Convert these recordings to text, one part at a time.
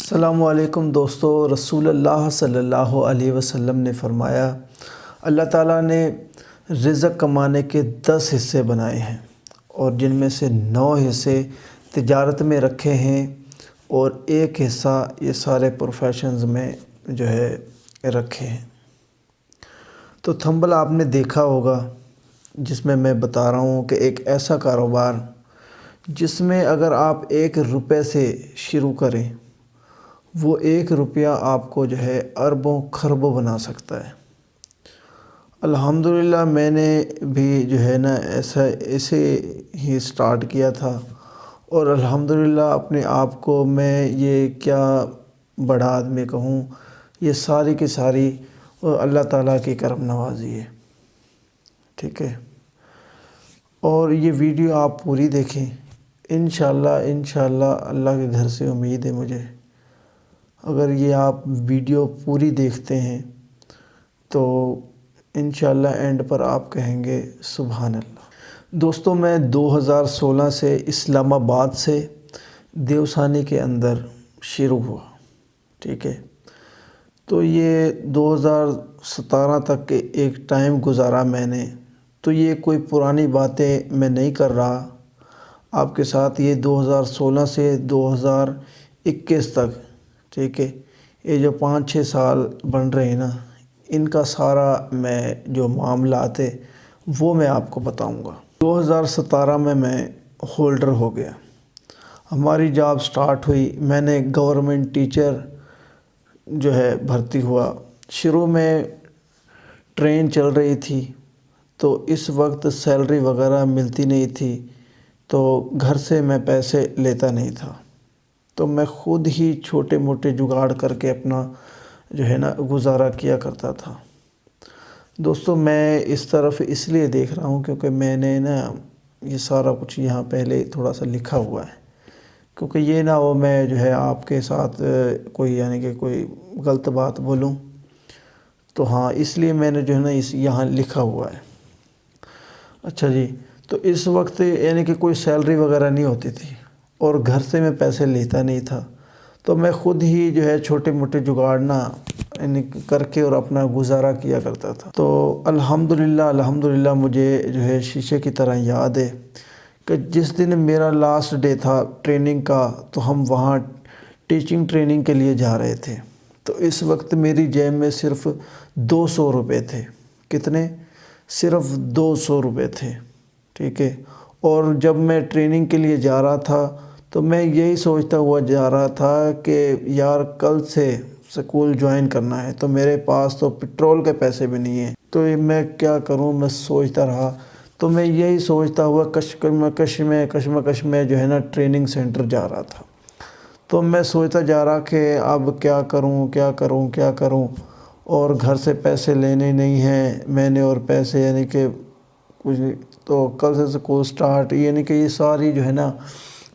السلام علیکم دوستو، رسول اللہ صلی اللہ علیہ وسلم نے فرمایا اللہ تعالیٰ نے رزق کمانے کے 10 حصے بنائے ہیں اور جن میں سے 9 حصے تجارت میں رکھے ہیں اور 1 حصہ یہ سارے پروفیشنز میں جو ہے رکھے ہیں۔ تو تھمبل آپ نے دیکھا ہوگا جس میں بتا رہا ہوں کہ ایک ایسا کاروبار جس میں اگر آپ 1 روپے سے شروع کریں وہ 1 روپیہ آپ کو جو ہے اربوں خربوں بنا سکتا ہے۔ الحمدللہ میں نے بھی جو ہے نا ایسے ہی سٹارٹ کیا تھا اور الحمدللہ اپنے آپ کو میں یہ کیا بڑا آدمی کہوں، یہ ساری کی ساری اللہ تعالیٰ کی کرم نوازی ہے، ٹھیک ہے۔ اور یہ ویڈیو آپ پوری دیکھیں، انشاءاللہ اللہ کے گھر سے امید ہے مجھے، اگر یہ آپ ویڈیو پوری دیکھتے ہیں تو انشاءاللہ اینڈ پر آپ کہیں گے سبحان اللہ۔ دوستو میں 2016 سے اسلام آباد سے دیوسانی کے اندر شروع ہوا، ٹھیک ہے۔ تو یہ 2017 تک کے ایک ٹائم گزارا میں نے، تو یہ کوئی پرانی باتیں میں نہیں کر رہا آپ کے ساتھ، یہ 2016 سے 2021 تک، ٹھیک ہے، یہ جو 5-6 سال بن رہے ہیں نا، ان کا سارا میں جو معاملات ہے وہ میں آپ کو بتاؤں گا۔ 2017 میں ہولڈر ہو گیا، ہماری جاب سٹارٹ ہوئی، میں نے گورنمنٹ ٹیچر جو ہے بھرتی ہوا۔ شروع میں ٹرین چل رہی تھی تو اس وقت سیلری وغیرہ ملتی نہیں تھی، تو گھر سے میں پیسے لیتا نہیں تھا، تو میں خود ہی چھوٹے موٹے جگاڑ کر کے اپنا جو ہے نا گزارا کیا کرتا تھا۔ دوستو میں اس طرف اس لیے دیکھ رہا ہوں کیونکہ میں نے نا یہ سارا کچھ یہاں پہلے تھوڑا سا لکھا ہوا ہے، کیونکہ یہ نہ ہو میں جو ہے آپ کے ساتھ کوئی یعنی کہ کوئی غلط بات بولوں، تو ہاں اس لیے میں نے جو ہے نا یہاں لکھا ہوا ہے۔ اچھا جی، تو اس وقت یعنی کہ کوئی سیلری وغیرہ نہیں ہوتی تھی اور گھر سے میں پیسے لیتا نہیں تھا، تو میں خود ہی جو ہے چھوٹے موٹے جگاڑنا یعنی کر کے اور اپنا گزارا کیا کرتا تھا۔ تو الحمدللہ مجھے جو ہے شیشے کی طرح یاد ہے کہ جس دن میرا لاسٹ ڈے تھا ٹریننگ کا، تو ہم وہاں ٹیچنگ ٹریننگ کے لیے جا رہے تھے، تو اس وقت میری جیب میں صرف 200 روپے تھے۔ کتنے؟ صرف 200 روپے تھے، ٹھیک ہے۔ اور جب میں ٹریننگ کے لیے جا رہا تھا تو میں یہی سوچتا ہوا جا رہا تھا کہ یار کل سے سکول جوائن کرنا ہے، تو میرے پاس تو پٹرول کے پیسے بھی نہیں ہیں، تو میں کیا کروں، میں سوچتا رہا۔ تو میں یہی سوچتا ہوا کشمکش میں جو ہے نا ٹریننگ سینٹر جا رہا تھا، تو میں سوچتا جا رہا کہ اب کیا کروں، اور گھر سے پیسے لینے نہیں ہیں میں نے، اور پیسے یعنی کہ کچھ، تو کل سے سکول سٹارٹ، یعنی کہ یہ ساری جو ہے نا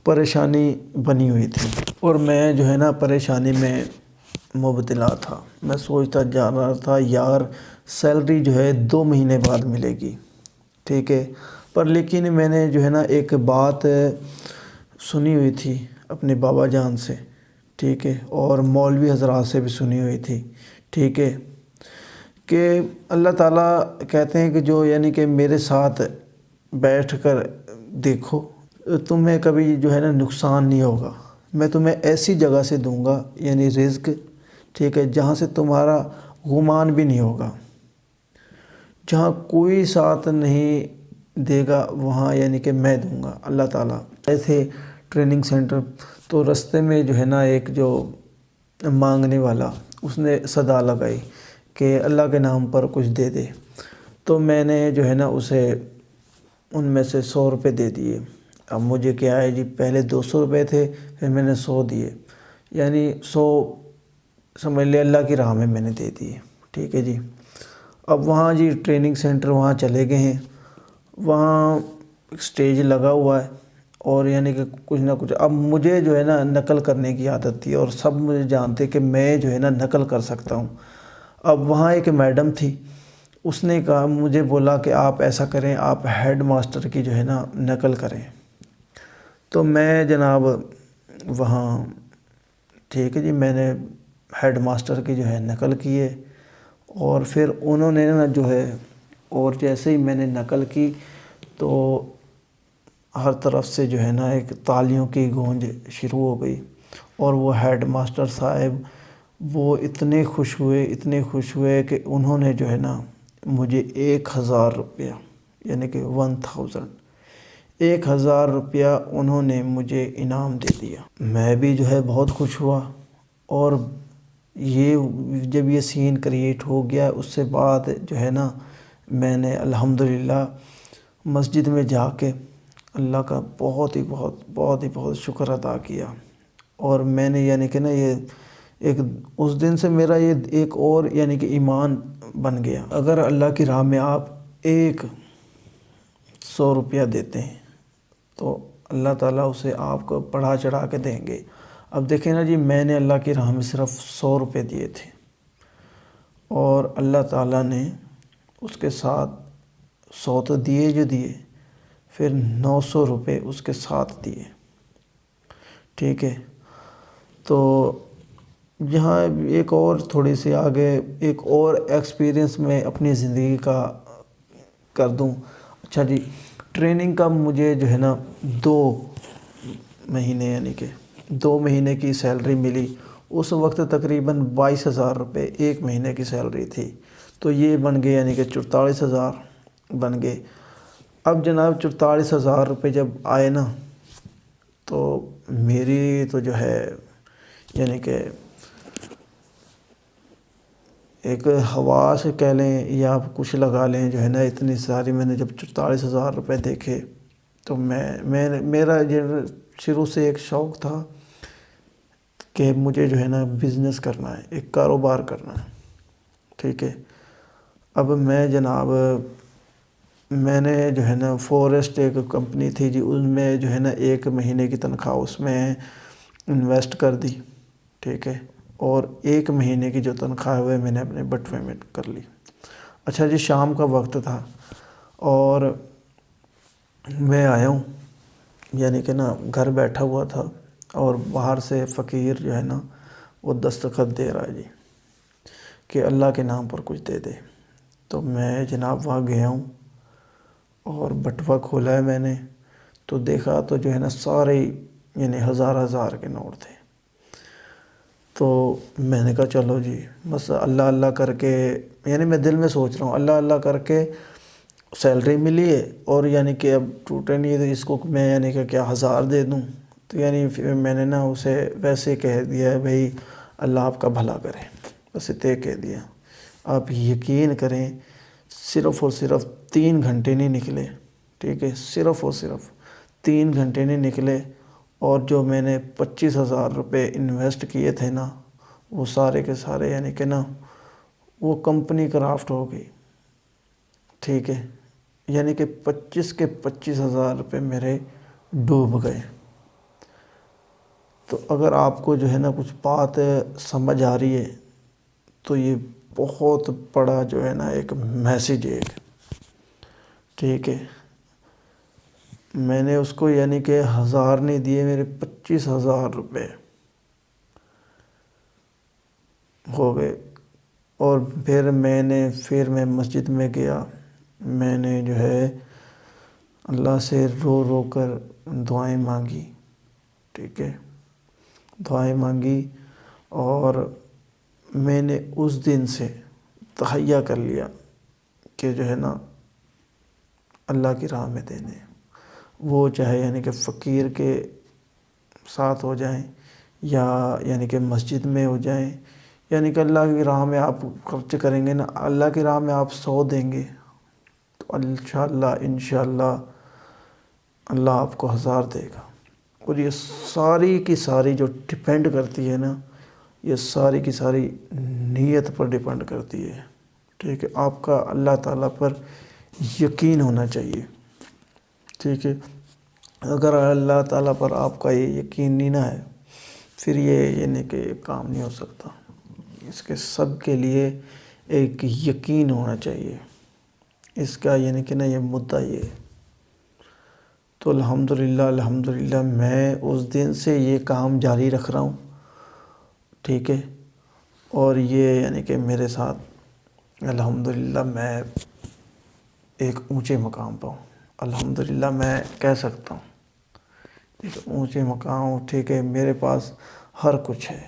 پریشانی بنی ہوئی تھی اور میں جو ہے نا پریشانی میں مبتلا تھا۔ میں سوچتا جا رہا تھا یار سیلری جو ہے 2 مہینے بعد ملے گی، ٹھیک ہے، پر لیکن میں نے جو ہے نا ایک بات سنی ہوئی تھی اپنے بابا جان سے، ٹھیک ہے، اور مولوی حضرات سے بھی سنی ہوئی تھی، ٹھیک ہے، کہ اللہ تعالیٰ کہتے ہیں کہ جو یعنی کہ میرے ساتھ بیٹھ کر دیکھو تمہیں کبھی جو ہے نا نقصان نہیں ہوگا، میں تمہیں ایسی جگہ سے دوں گا یعنی رزق، ٹھیک ہے، جہاں سے تمہارا گمان بھی نہیں ہوگا، جہاں کوئی ساتھ نہیں دے گا وہاں یعنی کہ میں دوں گا اللہ تعالیٰ۔ ایسے ٹریننگ سینٹر، تو رستے میں جو ہے نا ایک جو مانگنے والا اس نے صدا لگائی کہ اللہ کے نام پر کچھ دے دے، تو میں نے جو ہے نا اسے ان میں سے 100 روپے دے دیے۔ اب مجھے کیا ہے جی، پہلے 200 روپے تھے، پھر میں نے 100 دیے، یعنی 100 سمجھ لے اللہ کی راہ میں نے دے دیے، ٹھیک ہے جی۔ اب وہاں جی ٹریننگ سینٹر وہاں چلے گئے ہیں، وہاں اسٹیج لگا ہوا ہے اور یعنی کہ کچھ نہ کچھ، اب مجھے جو ہے نا نقل کرنے کی عادت تھی اور سب مجھے جانتے کہ میں جو ہے نا نقل کر سکتا ہوں۔ اب وہاں ایک میڈم تھی، اس نے کہا، مجھے بولا کہ آپ ایسا کریں، آپ ہیڈ ماسٹر کی جو ہے نا نقل کریں، تو میں جناب وہاں ٹھیک ہے جی، میں نے ہیڈ ماسٹر کی جو ہے نقل کی ہے، اور پھر انہوں نے نا جو ہے، اور جیسے ہی میں نے نقل کی تو ہر طرف سے جو ہے نا ایک تالیوں کی گونج شروع ہو گئی، اور وہ ہیڈ ماسٹر صاحب وہ اتنے خوش ہوئے کہ انہوں نے جو ہے نا مجھے 1000 روپیہ، یعنی کہ 1000 انہوں نے مجھے انعام دے دیا۔ میں بھی جو ہے بہت خوش ہوا، اور جب یہ سین کریٹ ہو گیا اس سے بعد جو ہے نا میں نے الحمدللہ مسجد میں جا کے اللہ کا بہت ہی شکر ادا کیا، اور میں نے یعنی کہ نا یہ اس دن سے میرا یہ ایک اور یعنی کہ ایمان بن گیا۔ اگر اللہ کی راہ میں آپ 100 روپیہ دیتے ہیں تو اللہ تعالیٰ اسے آپ کو بڑھا چڑھا کے دیں گے۔ اب دیکھیں نا جی، میں نے اللہ کی راہ میں صرف 100 روپے دیے تھے، اور اللہ تعالیٰ نے اس کے ساتھ 100 تو دیے، پھر 900 روپے اس کے ساتھ دیے، ٹھیک ہے۔ تو یہاں ایک اور تھوڑی سی آگے ایک اور ایکسپیرینس میں اپنی زندگی کا کر دوں۔ اچھا جی، ٹریننگ کا مجھے جو ہے نا 2 مہینے یعنی کہ 2 مہینے کی سیلری ملی۔ اس وقت تقریباً 22,000 روپے 1 مہینے کی سیلری تھی، تو یہ بن گئے یعنی کہ 44,000 بن گئے۔ اب جناب 44,000 روپے جب آئے نا تو میری تو جو ہے یعنی کہ ایک ہوا سے کہہ لیں یا آپ کچھ لگا لیں، جو ہے نا اتنی ساری میں نے جب 44,000 روپے دیکھے تو میرا شروع سے ایک شوق تھا کہ مجھے جو ہے نا بزنس کرنا ہے، ایک کاروبار کرنا ہے، ٹھیک ہے۔ اب میں جناب میں نے جو ہے نا فورسٹ ایک کمپنی تھی جی، اس میں جو ہے نا 1 مہینے کی تنخواہ اس میں انویسٹ کر دی، ٹھیک ہے، اور 1 مہینے کی جو تنخواہ ہوئے میں نے اپنے بٹوے میں کر لی۔ اچھا جی، شام کا وقت تھا اور میں آیا ہوں، یعنی کہ نا گھر بیٹھا ہوا تھا، اور باہر سے فقیر جو ہے نا وہ دستخط دے رہا ہے جی کہ اللہ کے نام پر کچھ دے دے۔ تو میں جناب وہاں گیا ہوں اور بٹوا کھولا ہے میں نے، تو دیکھا تو جو ہے نا سارے یعنی 1000 کے نوٹ تھے۔ تو میں نے کہا چلو جی بس اللہ اللہ کر کے، یعنی میں دل میں سوچ رہا ہوں اللہ اللہ کر کے سیلری ملی ہے، اور یعنی کہ اب ٹوٹے نہیں تو اس کو میں یعنی کہ کیا 1000 دے دوں۔ تو یعنی پھر میں نے نا اسے ویسے کہہ دیا ہے بھائی اللہ آپ کا بھلا کرے، بس اتنے کہہ دیا۔ آپ یقین کریں صرف اور صرف 3 گھنٹے نہیں نکلے، ٹھیک ہے، صرف اور صرف 3 گھنٹے نہیں نکلے، اور جو میں نے 25,000 روپے انویسٹ کیے تھے نا وہ سارے کے سارے یعنی کہ نا وہ کمپنی کرافٹ ہو گئی، ٹھیک ہے، یعنی کہ 25,000 روپے میرے ڈوب گئے۔ تو اگر آپ کو جو ہے نا کچھ بات سمجھ آ رہی ہے تو یہ بہت بڑا جو ہے نا ایک میسیج ہے، ٹھیک ہے۔ میں نے اس کو یعنی کہ 1000 نہیں دیے، میرے 25,000 روپے ہو گئے۔ اور پھر میں مسجد میں گیا، میں نے جو ہے اللہ سے رو رو کر دعائیں مانگی، ٹھیک ہے، دعائیں مانگی، اور میں نے اس دن سے تہیہ کر لیا کہ جو ہے نا اللہ کی راہ میں دینے، وہ چاہے یعنی کہ فقیر کے ساتھ ہو جائیں یا یعنی کہ مسجد میں ہو جائیں، یعنی کہ اللہ کی راہ میں آپ خرچ کریں گے نا، اللہ کی راہ میں آپ 100 دیں گے تو انشاءاللہ اللہ آپ کو 1000 دے گا۔ اور یہ ساری کی ساری جو ڈیپینڈ کرتی ہے نا، یہ ساری کی ساری نیت پر ڈیپینڈ کرتی ہے، ٹھیک ہے، آپ کا اللہ تعالیٰ پر یقین ہونا چاہیے، ٹھیک ہے۔ اگر اللہ تعالیٰ پر آپ کا یہ یقین نہیں نہ ہے پھر یہ یعنی کہ کام نہیں ہو سکتا، اس کے سب کے لیے ایک یقین ہونا چاہیے، اس کا یعنی کہ نا یہ مدعا یہ ہے۔ تو الحمدللہ میں اس دن سے یہ کام جاری رکھ رہا ہوں، ٹھیک ہے، اور یہ یعنی کہ میرے ساتھ الحمدللہ میں ایک اونچے مقام پہ ہوں، الحمدللہ میں کہہ سکتا ہوں ایک اونچے مقام ہوں، ٹھیک ہے، میرے پاس ہر کچھ ہے،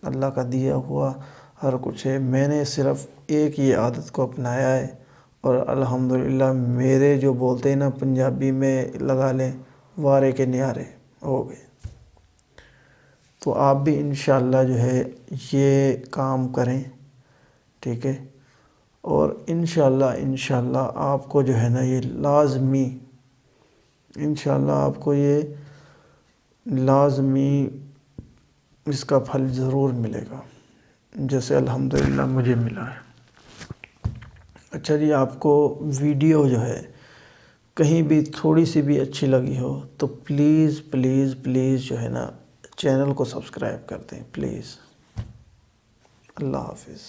اللہ کا دیا ہوا ہر کچھ ہے، میں نے صرف ایک یہ عادت کو اپنایا ہے، اور الحمدللہ میرے جو بولتے ہیں نا پنجابی میں لگا لیں وارے کے نیارے ہو گئے۔ تو آپ بھی انشاءاللہ جو ہے یہ کام کریں، ٹھیک ہے، اور انشاءاللہ آپ کو جو ہے نا یہ لازمی، انشاءاللہ آپ کو یہ لازمی اس کا پھل ضرور ملے گا، جیسے الحمدللہ مجھے ملا ہے۔ اچھا جی، آپ کو ویڈیو جو ہے کہیں بھی تھوڑی سی بھی اچھی لگی ہو تو پلیز پلیز پلیز جو ہے نا چینل کو سبسکرائب کر دیں پلیز۔ اللہ حافظ۔